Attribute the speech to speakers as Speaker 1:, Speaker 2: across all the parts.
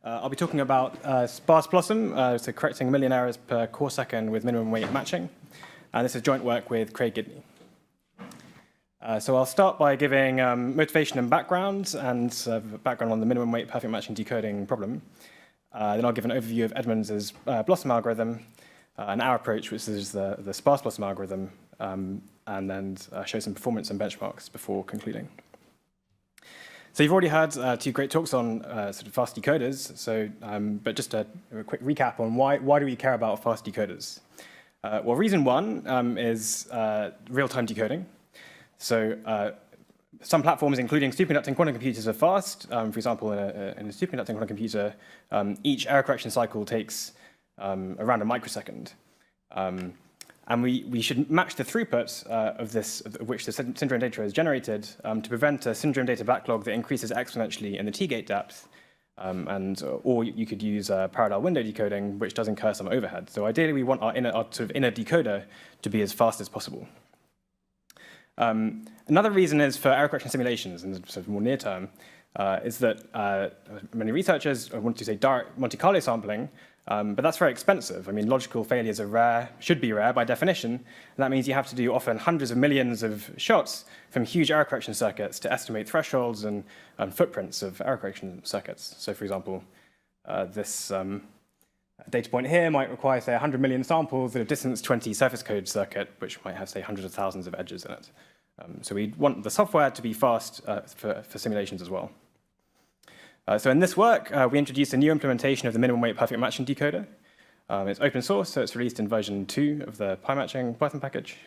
Speaker 1: I'll be talking about Sparse Blossom, so correcting 1 million errors per core second with minimum weight matching. And this is joint work with Craig Gidney. So I'll start by giving motivation and background, and background on the minimum weight perfect matching decoding problem. Then I'll give an overview of Edmonds' Blossom algorithm, our approach, which is the Sparse Blossom algorithm, and then show some performance and benchmarks before concluding. So you've already heard two great talks on sort of fast decoders. So, but just a quick recap on why do we care about fast decoders? Well, reason one is real-time decoding. So some platforms, including superconducting quantum computers, are fast. For example, in a superconducting quantum computer, each error correction cycle takes around a microsecond. And we should match the throughput of which the syndrome data is generated to prevent a syndrome data backlog that increases exponentially in the T-gate depth. Or you could use parallel window decoding, which does incur some overhead. So ideally, we want our sort of inner decoder to be as fast as possible. Another reason is for error correction simulations, and sort of more near term, is that many researchers want to say direct Monte Carlo sampling, but that's very expensive. I mean, logical failures are rare, should be rare by definition, and that means you have to do often hundreds of millions of shots from huge error correction circuits to estimate thresholds and footprints of error correction circuits. So, for example, this data point here might require, say, 100 million samples at a distance 20 surface code circuit, which might have, say, hundreds of thousands of edges in it. So we want the software to be fast for simulations as well. So in this work, we introduced a new implementation of the minimum weight perfect matching decoder. It's open source, so it's released in version 2 of the PyMatching Python package.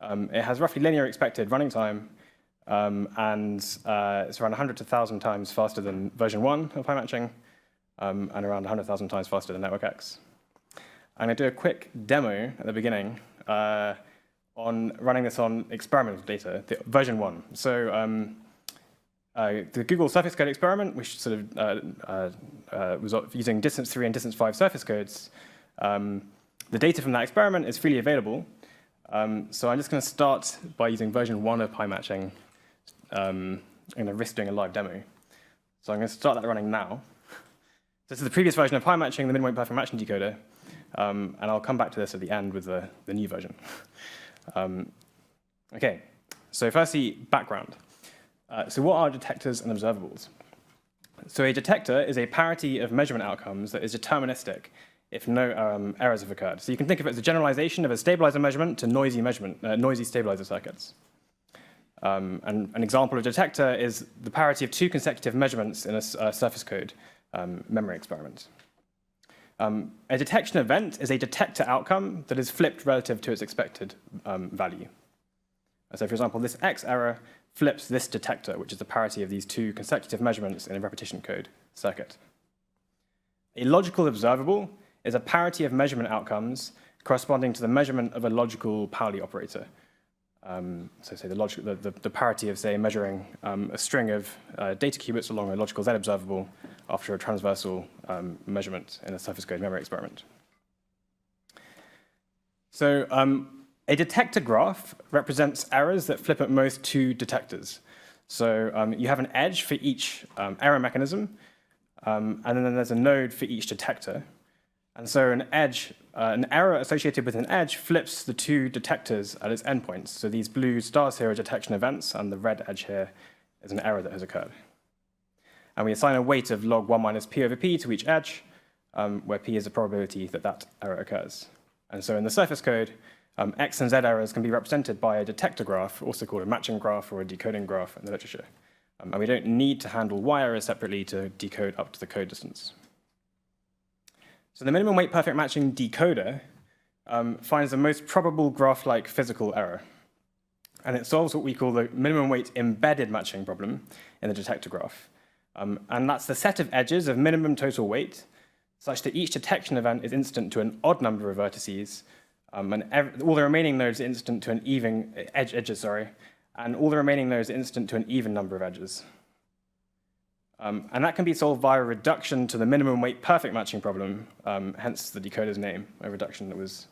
Speaker 1: It has roughly linear expected running time, and it's around 100 to 1,000 times faster than version 1 of PyMatching, and around 100,000 times faster than Network X. I'm going to do a quick demo at the beginning on running this on experimental data, version 1. So the Google surface code experiment, which sort of was using distance 3 and distance 5 surface codes, the data from that experiment is freely available. So I'm just going to start by using version 1 of PyMatching. I'm going to risk doing a live demo. So I'm going to start that running now. This is the previous version of PyMatching, the minimum weight perfect matching decoder. And I'll come back to this at the end with the new version. OK, so firstly, background. So what are detectors and observables? So a detector is a parity of measurement outcomes that is deterministic if no errors have occurred. So you can think of it as a generalization of a stabilizer measurement to noisy stabilizer circuits. And an example of detector is the parity of 2 consecutive measurements in a surface code memory experiment. A detection event is a detector outcome that is flipped relative to its expected value. So for example, this X error flips this detector, which is the parity of these 2 consecutive measurements in a repetition code circuit. A logical observable is a parity of measurement outcomes corresponding to the measurement of a logical Pauli operator. So say the parity of, say, measuring a string of data qubits along a logical Z observable after a transversal measurement in a surface code memory experiment. So a detector graph represents errors that flip at most 2 detectors. So you have an edge for each error mechanism, and then there's a node for each detector. And so an error associated with an edge flips the 2 detectors at its endpoints. So these blue stars here are detection events, and the red edge here is an error that has occurred. And we assign a weight of log 1 minus p over p to each edge, where p is the probability that that error occurs. And so in the surface code, X and Z errors can be represented by a detector graph, also called a matching graph or a decoding graph in the literature. And we don't need to handle Y errors separately to decode up to the code distance. So the minimum weight perfect matching decoder finds the most probable graph-like physical error. And it solves what we call the minimum weight embedded matching problem in the detector graph. And that's the set of edges of minimum total weight, such that each detection event is instant to an odd number of vertices, and all the remaining nodes are instant to an even edges, and all the remaining nodes are instant to an even number of edges. And that can be solved via a reduction to the minimum weight perfect matching problem, hence the decoder's name, a reduction that was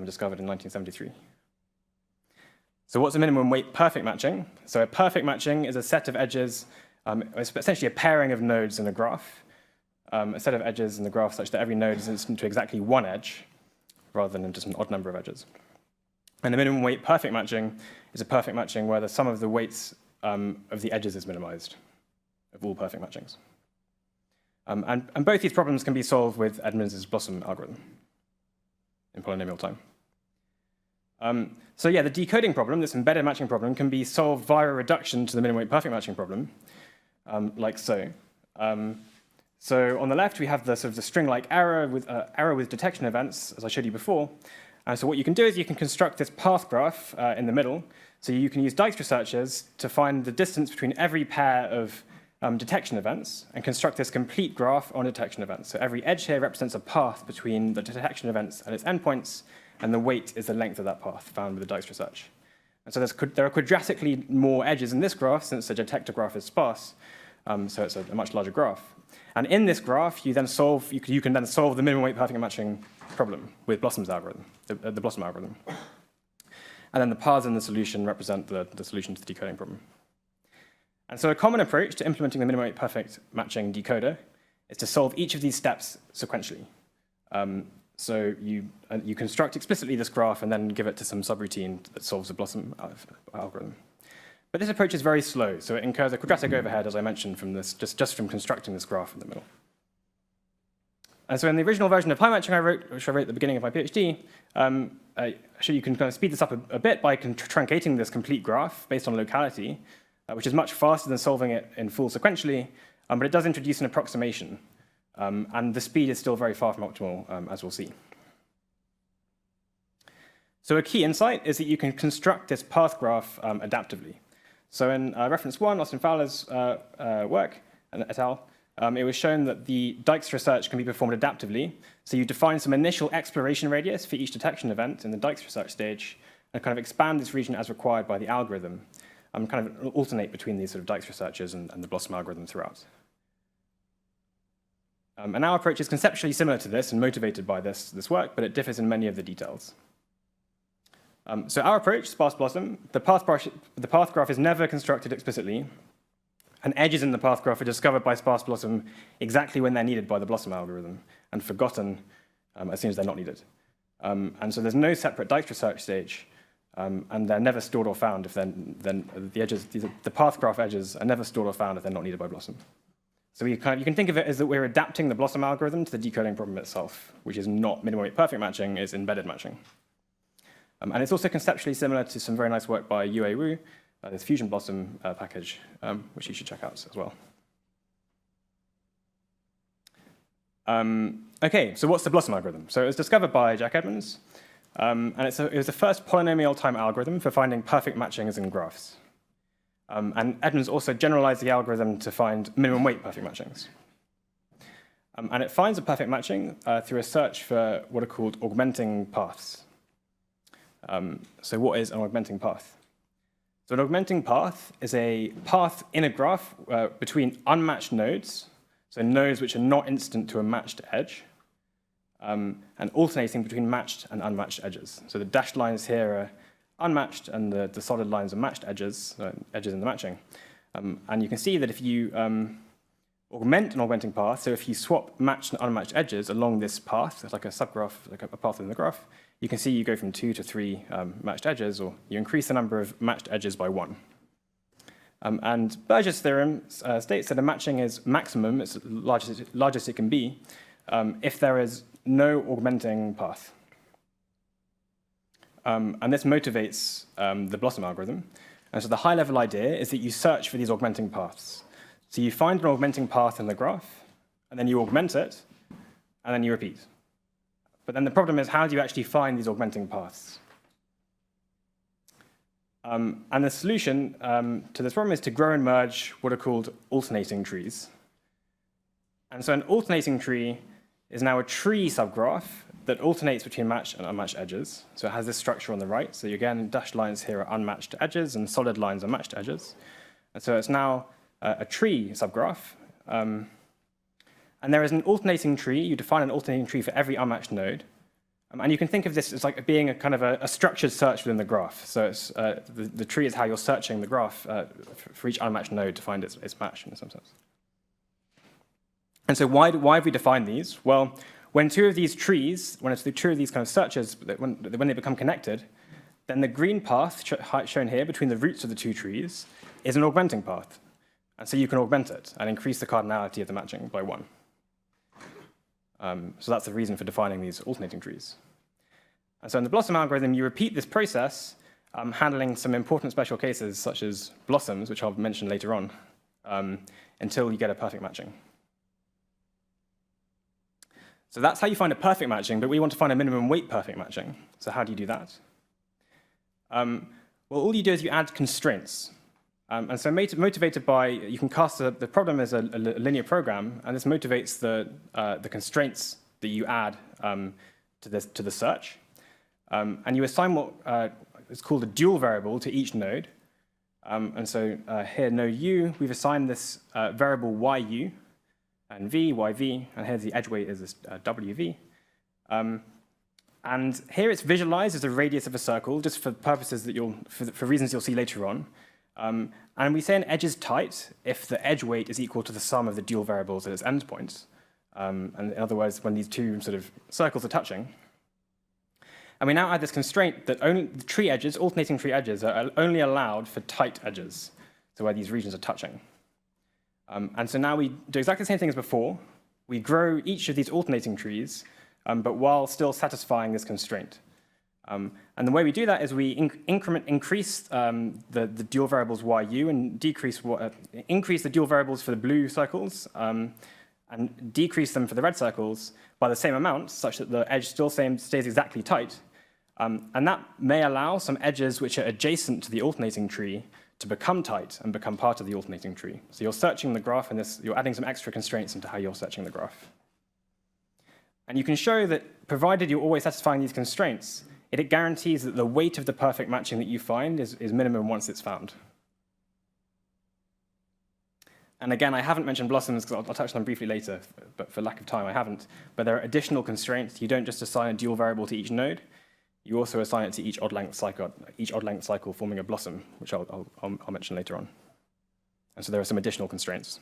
Speaker 1: discovered in 1973. So what's a minimum weight perfect matching? So a perfect matching is a set of edges, it's essentially a pairing of nodes in a graph, a set of edges in the graph such that every node is instant to exactly one edge, rather than just an odd number of edges. And the minimum weight perfect matching is a perfect matching where the sum of the weights of the edges is minimized, of all perfect matchings. And both these problems can be solved with Edmonds' Blossom algorithm in polynomial time. So yeah, the decoding problem, this embedded matching problem, can be solved via a reduction to the minimum weight perfect matching problem, like so. So on the left, we have the sort of the string-like arrow with detection events, as I showed you before. And so what you can do is you can construct this path graph in the middle. So you can use Dijkstra searches to find the distance between every pair of detection events and construct this complete graph on detection events. So every edge here represents a path between the detection events and its endpoints, and the weight is the length of that path found with the Dijkstra search. And so there are quadratically more edges in this graph since the detector graph is sparse, so it's a much larger graph. And in this graph, you can then solve the minimum weight perfect matching problem with Blossom's algorithm, the Blossom algorithm. And then the paths in the solution represent the solution to the decoding problem. And so a common approach to implementing the minimum weight perfect matching decoder is to solve each of these steps sequentially. So you construct explicitly this graph and then give it to some subroutine that solves the Blossom algorithm. But this approach is very slow, so it incurs a quadratic overhead, as I mentioned, from this, just from constructing this graph in the middle. And so in the original version of high matching which I wrote at the beginning of my PhD, you can kind of speed this up a bit by truncating this complete graph based on locality, which is much faster than solving it in full sequentially, but it does introduce an approximation. And the speed is still very far from optimal, as we'll see. So a key insight is that you can construct this path graph adaptively. So in reference 1, Austin Fowler's work, and et al., it was shown that the Dijkstra search can be performed adaptively. So you define some initial exploration radius for each detection event in the Dijkstra search stage, and kind of expand this region as required by the algorithm, kind of alternate between these sort of Dijkstra searches and the Blossom algorithm throughout. And our approach is conceptually similar to this and motivated by this work, but it differs in many of the details. So our approach, Sparse Blossom, the path graph is never constructed explicitly, and edges in the path graph are discovered by Sparse Blossom exactly when they're needed by the Blossom algorithm, and forgotten as soon as they're not needed. And so there's no separate Dijkstra search stage, and they're never stored or found if the path graph edges are never stored or found if they're not needed by Blossom. So you can think of it as that we're adapting the Blossom algorithm to the decoding problem itself, which is not minimum weight perfect matching, it's embedded matching. And it's also conceptually similar to some very nice work by Yue Wu, this Fusion Blossom package, which you should check out as well. Okay, so what's the Blossom algorithm? So it was discovered by Jack Edmonds, and it was the first polynomial time algorithm for finding perfect matchings in graphs. And Edmonds also generalized the algorithm to find minimum weight perfect matchings. And it finds a perfect matching through a search for what are called augmenting paths. So what is an augmenting path? So an augmenting path is a path in a graph between unmatched nodes, so nodes which are not instant to a matched edge, and alternating between matched and unmatched edges. So the dashed lines here are unmatched, and the solid lines are matched edges, edges in the matching. And you can see that if you augment an augmenting path, so if you swap matched and unmatched edges along this path, it's like a subgraph, like a path within the graph, you can see you go from 2 to 3 matched edges, or you increase the number of matched edges by 1. And Burgess' theorem states that a matching is maximum, it's the largest it can be, if there is no augmenting path. And this motivates the Blossom algorithm. And so the high-level idea is that you search for these augmenting paths. So you find an augmenting path in the graph, and then you augment it, and then you repeat. But then the problem is, how do you actually find these augmenting paths? And the solution to this problem is to grow and merge what are called alternating trees. And so an alternating tree is now a tree subgraph that alternates between matched and unmatched edges. So it has this structure on the right. So again, dashed lines here are unmatched edges, and solid lines are matched edges. And so it's now a tree subgraph. And there is an alternating tree. You define an alternating tree for every unmatched node. And you can think of this as like being a kind of a structured search within the graph. So it's, the tree is how you're searching the graph for each unmatched node to find its match in some sense. And so why have we defined these? Well, when two of these trees, when it's the two of these kind of searches, when they become connected, then the green path shown here between the roots of the two trees is an augmenting path. And so you can augment it and increase the cardinality of the matching by 1. So that's the reason for defining these alternating trees. And so in the Blossom algorithm, you repeat this process, handling some important special cases, such as blossoms, which I'll mention later on, until you get a perfect matching. So that's how you find a perfect matching, but we want to find a minimum weight perfect matching. So how do you do that? Well, all you do is you add constraints. And so motivated by, you can cast the problem as a linear program, and this motivates the constraints that you add to the search. And you assign what is called a dual variable to each node. And so here, node u, we've assigned this variable yu, and v, yv, and here's the edge weight is this wv. And here it's visualized as a radius of a circle, just for purposes that for reasons you'll see later on. And we say an edge is tight if the edge weight is equal to the sum of the dual variables at its endpoints. And in other words, when these two sort of circles are touching. And we now add this constraint that only the tree edges, alternating tree edges, are only allowed for tight edges, so where these regions are touching. And so now we do exactly the same thing as before. We grow each of these alternating trees, but while still satisfying this constraint. And the way we do that is we increase the dual variables yu and increase the dual variables for the blue circles and decrease them for the red circles by the same amount, such that the edge still stays exactly tight. And that may allow some edges which are adjacent to the alternating tree to become tight and become part of the alternating tree. So you're searching the graph, and you're adding some extra constraints into how you're searching the graph. And you can show that, provided you're always satisfying these constraints, it guarantees that the weight of the perfect matching that you find is minimum once it's found. And again, I haven't mentioned blossoms, because I'll touch on them briefly later, but for lack of time, I haven't. But there are additional constraints. You don't just assign a dual variable to each node. You also assign it to each odd length cycle forming a blossom, which I'll mention later on. And so there are some additional constraints.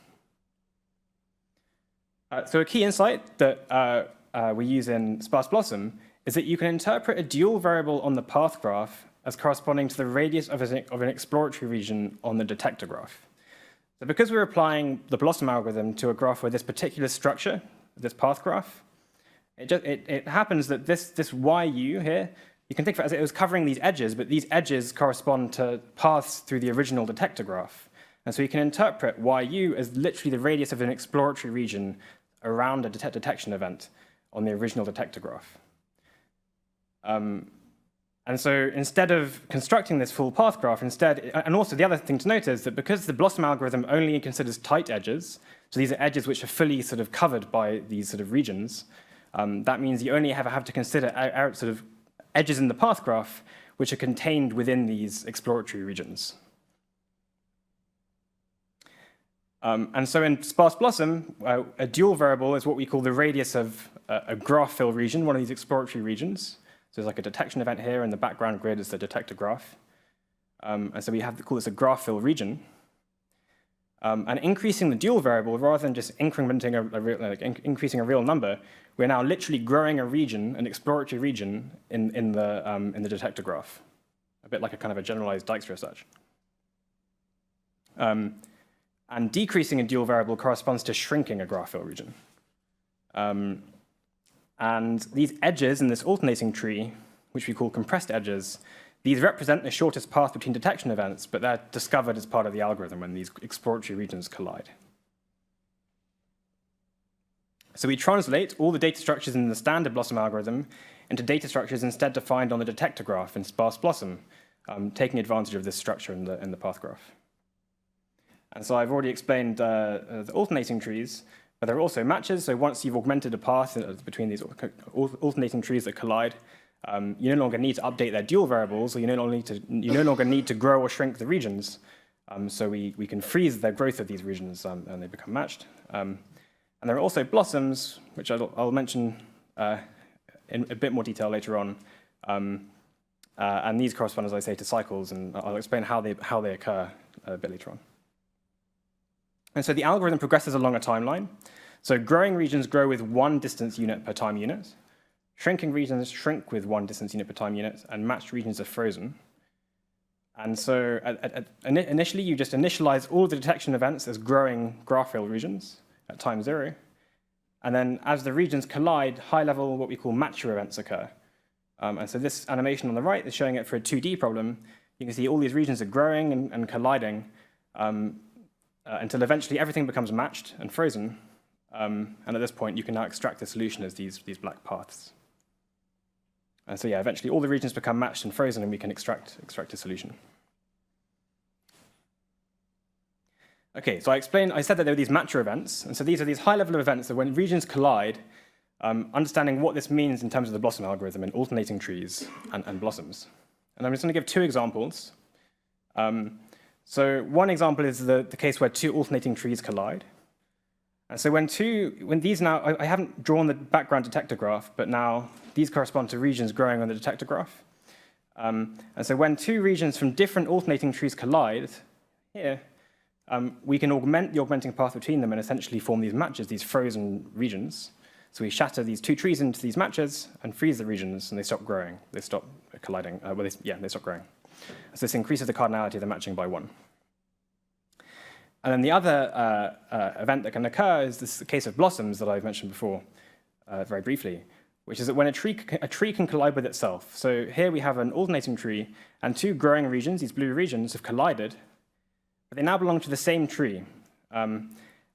Speaker 1: So a key insight that we use in Sparse Blossom is that you can interpret a dual variable on the path graph as corresponding to the radius of an exploratory region on the detector graph. So because we're applying the Blossom algorithm to a graph with this particular structure, this path graph, it happens that this yu here, you can think of it as it was covering these edges, but these edges correspond to paths through the original detector graph. And so you can interpret yu as literally the radius of an exploratory region around a detection event on the original detector graph. And so instead of constructing this full path graph, and also the other thing to note is that because the Blossom algorithm only considers tight edges, so these are edges which are fully sort of covered by these sort of regions, that means you only have to consider sort of edges in the path graph which are contained within these exploratory regions. And so in Sparse Blossom, a dual variable is what we call the radius of a graph fill region, one of these exploratory regions. So there's like a detection event here, and the background grid is the detector graph. And so we call this a graph fill region. And increasing the dual variable, rather than just incrementing increasing a real number, we're now literally growing a region, an exploratory region, in the detector graph, a bit like a kind of a generalized Dijkstra search. And decreasing a dual variable corresponds to shrinking a graph fill region. And these edges in this alternating tree, which we call compressed edges, these represent the shortest path between detection events, but they're discovered as part of the algorithm when these exploratory regions collide. So we translate all the data structures in the standard Blossom algorithm into data structures instead defined on the detector graph in Sparse Blossom, taking advantage of this structure in the path graph. And so I've already explained the alternating trees, but there are also matches. So once you've augmented a path between these alternating trees that collide, you no longer need to update their dual variables, or you no longer need to grow or shrink the regions. So we can freeze the growth of these regions, and they become matched. And there are also blossoms, which I'll mention in a bit more detail later on. And these correspond, as I say, to cycles, and I'll explain how they occur a bit later on. And so the algorithm progresses along a timeline. So growing regions grow with 1 distance unit per time unit. Shrinking regions shrink with 1 distance unit per time unit, and matched regions are frozen. And so initially, you just initialize all the detection events as growing graph rail regions at time 0. And then as the regions collide, high-level, what we call matcher events occur. And so this animation on the right is showing it for a 2D problem. You can see all these regions are growing and colliding until eventually everything becomes matched and frozen. And at this point, you can now extract the solution as these black paths. And so yeah, eventually all the regions become matched and frozen, and we can extract a solution. Okay, so I said that there were these matcher events, and so these are these high-level events that when regions collide, understanding what this means in terms of the Blossom algorithm in alternating trees and blossoms. And I'm just going to give 2 examples. So one example is the case where 2 alternating trees collide. And so when these now, I haven't drawn the background detector graph, but now these correspond to regions growing on the detector graph. And so when 2 regions from different alternating trees collide here, we can augment the augmenting path between them and essentially form these matches, these frozen regions. So we shatter these 2 trees into these matches and freeze the regions, and they stop growing. They stop colliding. They stop growing. So this increases the cardinality of the matching by 1. And then the other event that can occur is this case of blossoms that I've mentioned before, very briefly, which is that when a tree can collide with itself. So here we have an alternating tree, and 2 growing regions, these blue regions, have collided, but they now belong to the same tree. And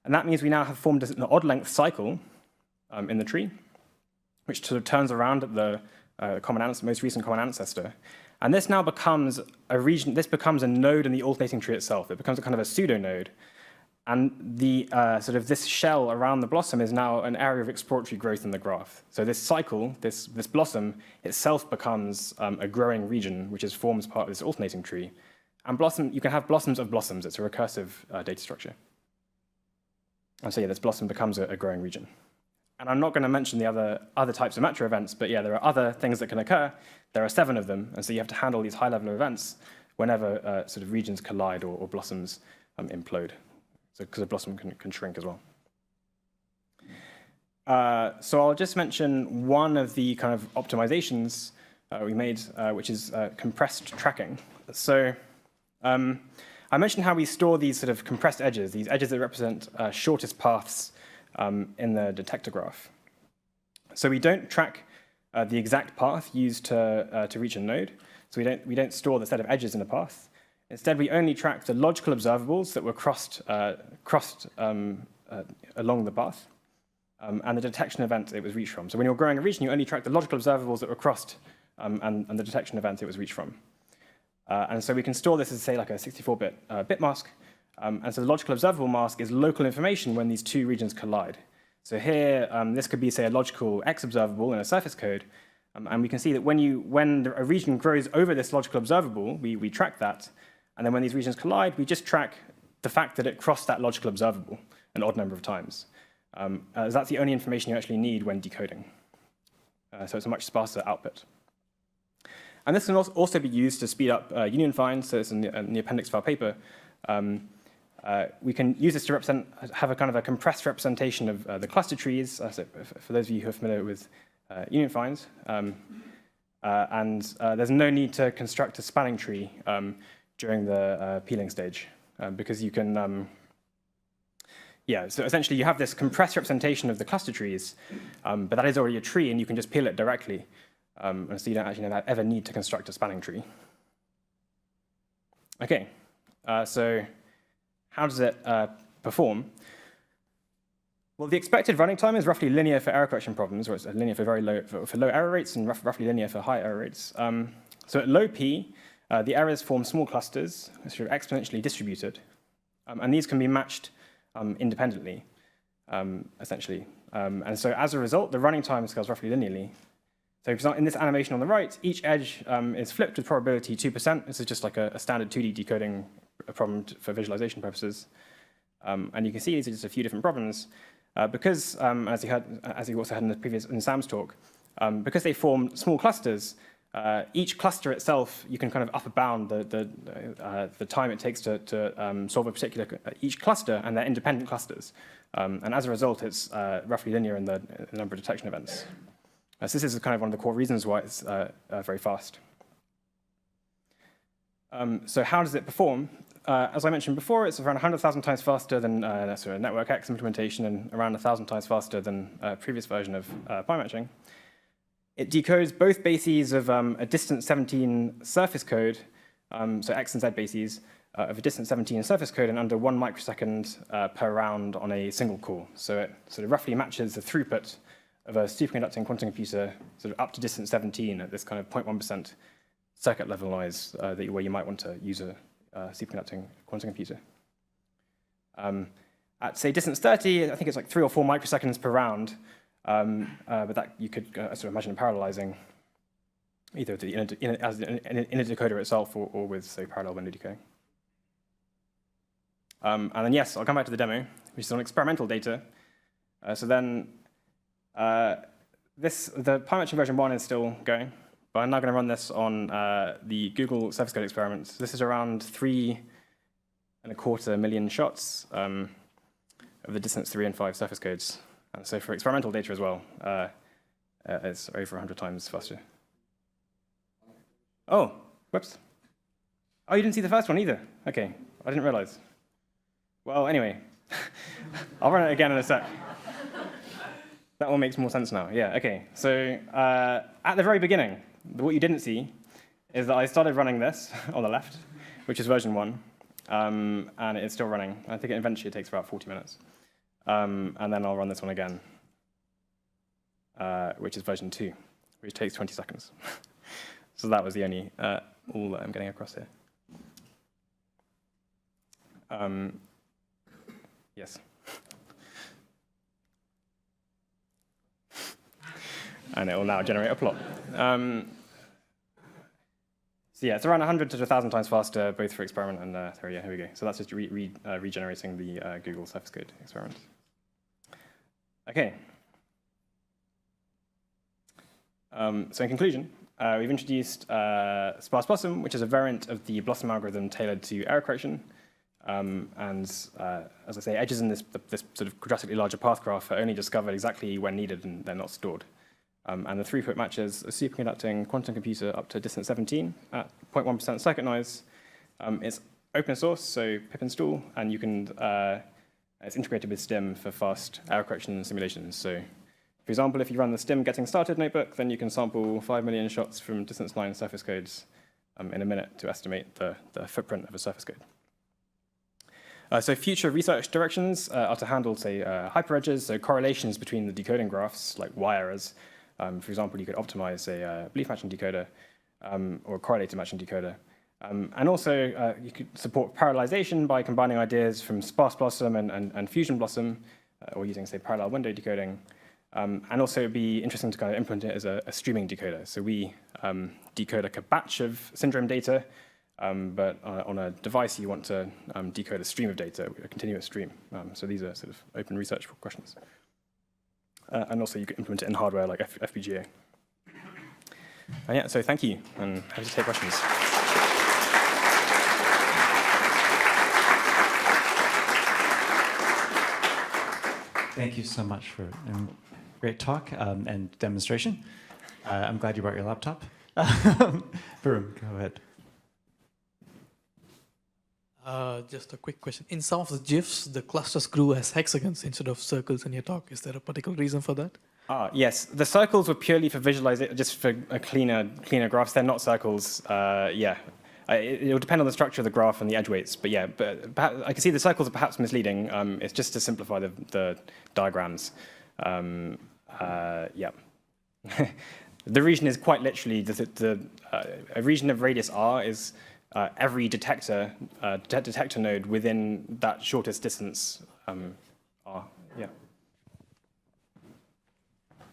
Speaker 1: that means we now have formed an odd-length cycle in the tree, which sort of turns around at the most recent common ancestor. And this now becomes a region. This becomes a node in the alternating tree itself. It becomes a kind of a pseudo node, and the sort of this shell around the blossom is now an area of exploratory growth in the graph. So this cycle, this blossom itself becomes a growing region, which forms part of this alternating tree. And you can have blossoms of blossoms. It's a recursive data structure. And so yeah, this blossom becomes a growing region. And I'm not going to mention the other types of matcher events, but yeah, there are other things that can occur. There are 7 of them, and so you have to handle these high-level events whenever sort of regions collide or blossoms implode, because a blossom can shrink as well. So I'll just mention one of the kind of optimizations we made, which is compressed tracking. So I mentioned how we store these sort of compressed edges, these edges that represent shortest paths in the detector graph. So we don't track the exact path used to reach a node. So we don't store the set of edges in a path. Instead, we only track the logical observables that were crossed along the path, and the detection event it was reached from. So when you're growing a region, you only track the logical observables that were crossed and the detection event it was reached from. And so we can store this as, say, like a 64-bit bit mask. And so the logical observable mask is local information when these 2 regions collide. So here, this could be, say, a logical X observable in a surface code. And we can see that when a region grows over this logical observable, we track that. And then when these regions collide, we just track the fact that it crossed that logical observable an odd number of times. As that's the only information you actually need when decoding. So it's a much sparser output. And this can also be used to speed up union finds. So it's in the appendix of our paper. We can use this to have a kind of a compressed representation of the cluster trees, so for those of you who are familiar with union finds. There's no need to construct a spanning tree during the peeling stage, because you can, so essentially you have this compressed representation of the cluster trees, but that is already a tree, and you can just peel it directly, and so you don't actually ever need to construct a spanning tree. Okay, so how does it perform? Well, the expected running time is roughly linear for error correction problems, or it's linear for low error rates, and roughly linear for high error rates. So at low P, the errors form small clusters, sort of exponentially distributed, and these can be matched independently, essentially. And so as a result, the running time scales roughly linearly. So for example, in this animation on the right, each edge is flipped with probability 2%. This is just like a standard 2D decoding problem for visualization purposes. And you can see these are just a few different problems. Because, as you also had in Sam's talk, because they form small clusters, each cluster itself, you can kind of upper bound the time it takes to solve a particular each cluster and their independent clusters. And as a result, it's roughly linear in the number of detection events. So this is kind of one of the core reasons why it's very fast. So how does it perform? As I mentioned before, it's around 100,000 times faster than sort of Network X implementation and around 1,000 times faster than a previous version of pi matching. It decodes both bases of a distance 17 surface code, so X and Z bases, of a distance 17 surface code in under 1 microsecond per round on a single core. So it sort of roughly matches the throughput of a superconducting quantum computer sort of up to distance 17 at this kind of 0.1% circuit level noise where you might want to use a superconducting quantum computer. At, say, distance 30, I think it's like 3 or 4 microseconds per round, but that you could sort of imagine parallelizing either as the inner decoder itself or with, say, parallel window decoding. And then, yes, I'll come back to the demo, which is on experimental data. So then, the pi matching version 1 is still going. But I'm now going to run this on the Google surface code experiments. This is around 3.25 million shots of the distance 3 and 5 surface codes. And so for experimental data as well, it's over 100 times faster. Oh, whoops. Oh, you didn't see the first one either? OK, I didn't realize. Well, anyway, I'll run it again in a sec. That one makes more sense now. Yeah, OK. So at the very beginning, what you didn't see is that I started running this on the left, which is version 1, and it's still running. I think eventually it takes about 40 minutes. And then I'll run this one again, which is version 2, which takes 20 seconds. So that was the only all that I'm getting across here. Yes. And it will now generate a plot. So yeah, it's around 100 to 1,000 times faster, both for experiment and yeah, here we go. So that's just regenerating the Google surface code experiment. OK. So in conclusion, we've introduced Sparse Blossom, which is a variant of the Blossom algorithm tailored to error correction. And as I say, edges in this sort of quadratically larger path graph are only discovered exactly when needed, and they're not stored. And the throughput matches a superconducting quantum computer up to distance 17 at 0.1% circuit noise. It's open source, so pip install, and you can it's integrated with STIM for fast error correction and simulations. So, for example, if you run the STIM getting started notebook, then you can sample 5 million shots from distance 9 surface codes in a minute to estimate the footprint of a surface code. So future research directions are to handle, say, hyperedges, so correlations between the decoding graphs, like Y errors. For example, you could optimize a belief matching decoder or a correlated matching decoder. And also, you could support parallelization by combining ideas from Sparse Blossom and Fusion Blossom, or using, say, parallel window decoding. And also, it would be interesting to kind of implement it as a streaming decoder. So we decode like a batch of syndrome data, but on a device, you want to decode a stream of data, a continuous stream. So these are sort of open research questions. And also, you could implement it in hardware like FPGA. And yeah, so thank you, and happy to take questions.
Speaker 2: Thank you so much for a great talk and demonstration. I'm glad you brought your laptop. Varun, go ahead.
Speaker 3: Just a quick question. In some of the GIFs, the clusters grew as hexagons instead of circles in your talk. Is there a particular reason for that?
Speaker 1: Yes, the circles were purely for visualization, just for a cleaner graphs. They're not circles. Yeah, it will depend on the structure of the graph and the edge weights. But yeah, but I can see the circles are perhaps misleading. It's just to simplify the diagrams. Yeah. The region is quite literally a region of radius r is every detector node within that shortest distance r. Yeah.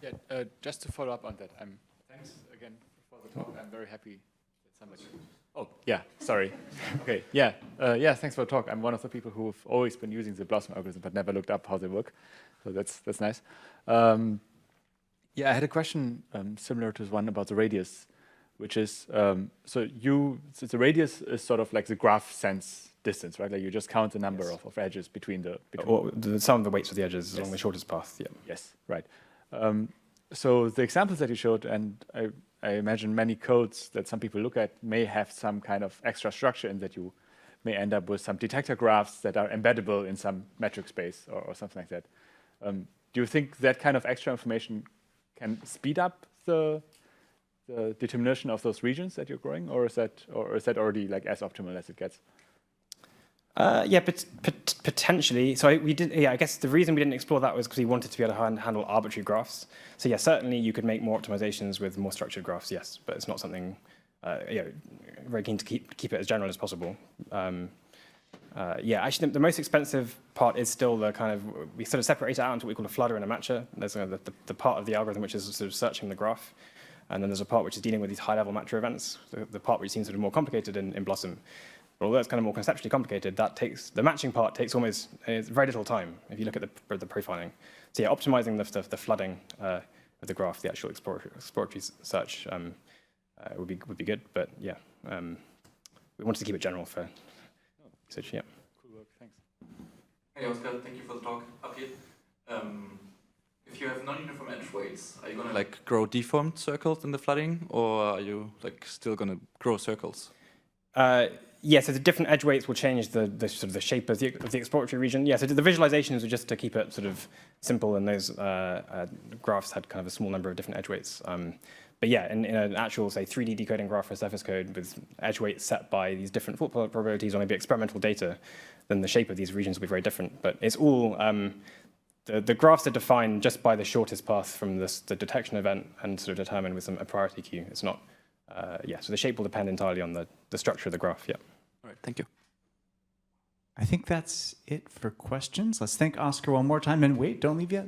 Speaker 4: Yeah, just to follow up on that, thanks again for the talk. I'm very happy that somebody. Oh, yeah, sorry. Okay, yeah, yeah. Thanks for the talk. I'm one of the people who've always been using the Blossom algorithm, but never looked up how they work. So that's nice. Yeah, I had a question similar to the one about the radius. which is so the radius is sort of like the graph sense distance, right? Like you just count the number of edges between the
Speaker 1: Or the sum of the weights of the edges along the shortest path. Yeah.
Speaker 4: Yes, right. So the examples that you showed, and I imagine many codes that some people look at may have some kind of extra structure in that you may end up with some detector graphs that are embeddable in some metric space or something like that. Do you think that kind of extra information can speed up the determination of those regions that you're growing, or is that already like as optimal as it gets?
Speaker 1: Yeah, but potentially. So we did. Yeah, I guess the reason we didn't explore that was because we wanted to be able to handle arbitrary graphs. So yeah, certainly you could make more optimizations with more structured graphs. Yes, but it's not something. Very keen to keep it as general as possible. Yeah, actually, the most expensive part is still the kind of, we sort of separate it out into what we call a flooder and a matcher. There's the part of the algorithm which is sort of searching the graph, and then there's a part which is dealing with these high-level matcher events. The part which seems sort of more complicated in Blossom. But although it's kind of more conceptually complicated, the matching part takes almost very little time if you look at the profiling. So yeah, optimizing the flooding of the graph, the actual exploratory search would be good. But yeah, we wanted to keep it general for research. Yeah.
Speaker 4: Cool work. Thanks.
Speaker 5: Hey Oscar, thank you for the talk up here. If you have non-uniform edge weights, are you gonna like grow deformed circles in the flooding, or are you like still gonna grow circles?
Speaker 1: Yeah, so the different edge weights will change the sort of the shape of the exploratory region. Yeah, so the visualizations were just to keep it sort of simple, and those graphs had kind of a small number of different edge weights. But yeah, in an actual, say, 3D decoding graph for surface code with edge weights set by these different fault probabilities or maybe experimental data, then the shape of these regions will be very different. But it's all, the graphs are defined just by the shortest path from the detection event and sort of determined with a priority queue. It's not, yeah, so the shape will depend entirely on the structure of the graph, yeah.
Speaker 5: All right, thank you.
Speaker 2: I think that's it for questions. Let's thank Oscar one more time, and wait, don't leave yet.